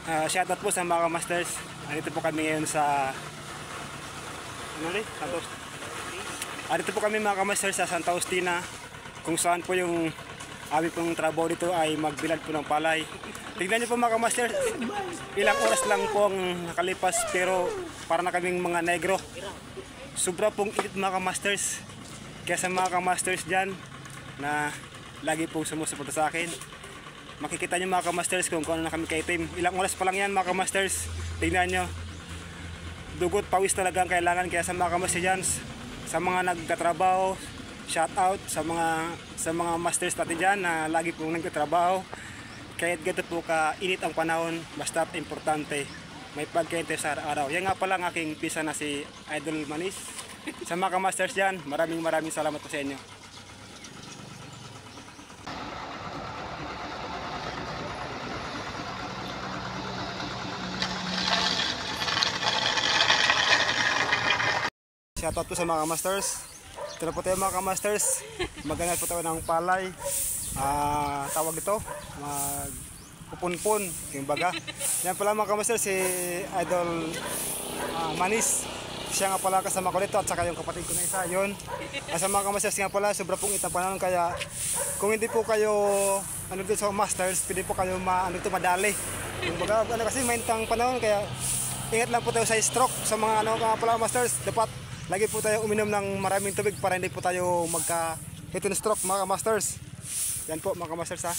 Shoutout po sa mga masters. Dito po kami ngayon sa Santos. Dito po kami mga masters sa Santa Justina, kung saan po yung aming pong trabaho dito ay magbilad po ng palay. Tignan niyo po mga masters, ilang oras lang po ang nakalipas pero para na kaming mga negro. Sobra pong init mga masters. Kaya sa mga masters dyan na lagi pong sumusuporta sa akin, makikita nyo mga kamasters kung ano na kami kaitim. Ilang oras pa lang yan mga kamasters. Tingnan nyo, dugot pawis talaga ang kailangan. Kaya sa mga kamasters dyan, sa mga nagtatrabaho, shout out sa mga masters natin dyan na lagi pong nagtatrabaho. Kahit ganito po ka init ang panahon, basta importante may pagkainte sa araw. Yan nga pala ang aking pisa na si Idol Manis. Sa mga kamasters dyan, maraming salamat po sa inyo. Shoutout po sa mga masters. Ito po tayo mga masters. Maghanap po tayo ng palay. Tawag ito, magpupunpun, yung baga. Yan pala mga masters, si Idol Manis. Siya nga pala kasama ko dito at saka yung kapatid ko na isa. Yun. Sa mga masters nga pala, sobra pong itang panahon. Kaya kung hindi po kayo dito sa masters, pwede po kayo madali. Yung baga, kasi may itang panahon. Kaya ingat lang po tayo sa stroke. Sa mga pala masters, dapat lagi po tayo uminom ng maraming tubig para hindi po tayo magka-hit and stroke mga masters. Yan po mga masters ha.